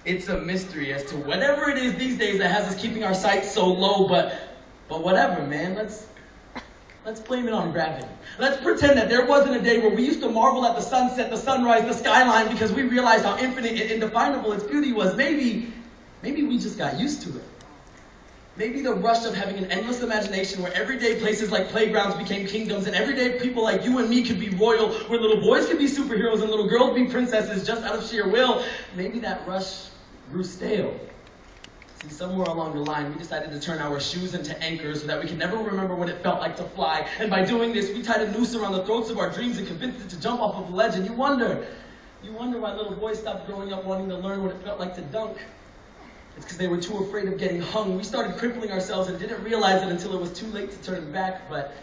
It's a mystery as to whatever it is these days that has us keeping our sights so low, but whatever, man. Let's blame it on gravity. Let's pretend that there wasn't a day where we used to marvel at the sunset, the sunrise, the skyline because we realized how infinite and indefinable its beauty was. Maybe we just got used to it. Maybe the rush of having an endless imagination where everyday places like playgrounds became kingdoms and everyday people like you and me could be royal, where little boys could be superheroes and little girls be princesses just out of sheer will. Maybe that rush grew stale. See, somewhere along the line, we decided to turn our shoes into anchors so that we could never remember what it felt like to fly. And by doing this, we tied a noose around the throats of our dreams and convinced it to jump off of a ledge. And you wonder why little boys stopped growing up wanting to learn what it felt like to dunk. It's because they were too afraid of getting hung. We started crippling ourselves and didn't realize it until it was too late to turn back. But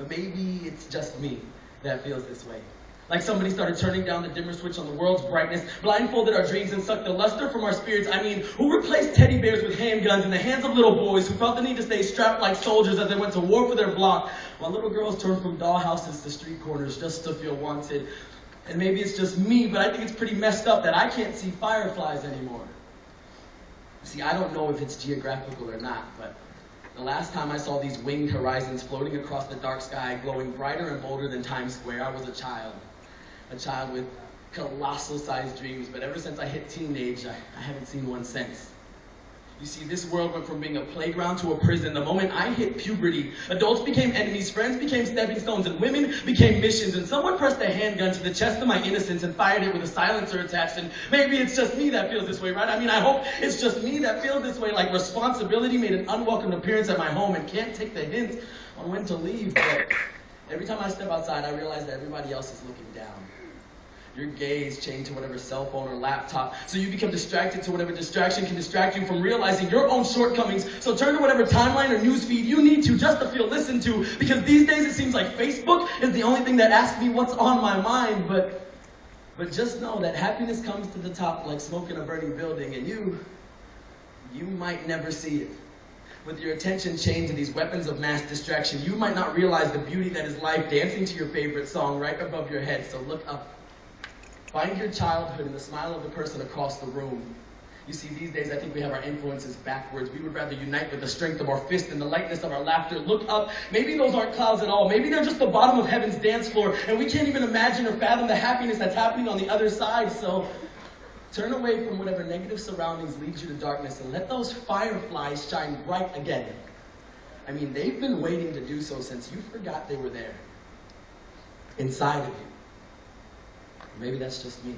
maybe it's just me that feels this way. Like somebody started turning down the dimmer switch on the world's brightness, blindfolded our dreams and sucked the luster from our spirits. I mean, who replaced teddy bears with handguns in the hands of little boys who felt the need to stay strapped like soldiers as they went to war for their block, while little girls turned from dollhouses to street corners just to feel wanted. And maybe it's just me, but I think it's pretty messed up that I can't see fireflies anymore. See, I don't know if it's geographical or not, but the last time I saw these winged horizons floating across the dark sky, glowing brighter and bolder than Times Square, I was a child with colossal-sized dreams, but ever since I hit teenage, I haven't seen one since. You see, this world went from being a playground to a prison. The moment I hit puberty, adults became enemies, friends became stepping stones, and women became missions. And someone pressed a handgun to the chest of my innocence and fired it with a silencer attached. And maybe it's just me that feels this way, right? I mean, I hope it's just me that feels this way, like responsibility made an unwelcome appearance at my home and can't take the hint on when to leave. But every time I step outside, I realize that everybody else is looking down. Your gaze chained to whatever cell phone or laptop, so you become distracted to whatever distraction can distract you from realizing your own shortcomings. So turn to whatever timeline or newsfeed you need to just to feel listened to, because these days it seems like Facebook is the only thing that asks me what's on my mind. But just know that happiness comes to the top like smoke in a burning building, and you might never see it. With your attention chained to these weapons of mass distraction, you might not realize the beauty that is life dancing to your favorite song right above your head. So look up. Find your childhood in the smile of the person across the room. You see, these days I think we have our influences backwards. We would rather unite with the strength of our fist and the lightness of our laughter. Look up. Maybe those aren't clouds at all. Maybe they're just the bottom of heaven's dance floor, and we can't even imagine or fathom the happiness that's happening on the other side. So turn away from whatever negative surroundings leads you to darkness and let those fireflies shine bright again. I mean, they've been waiting to do so since you forgot they were there, inside of you. Maybe that's just me.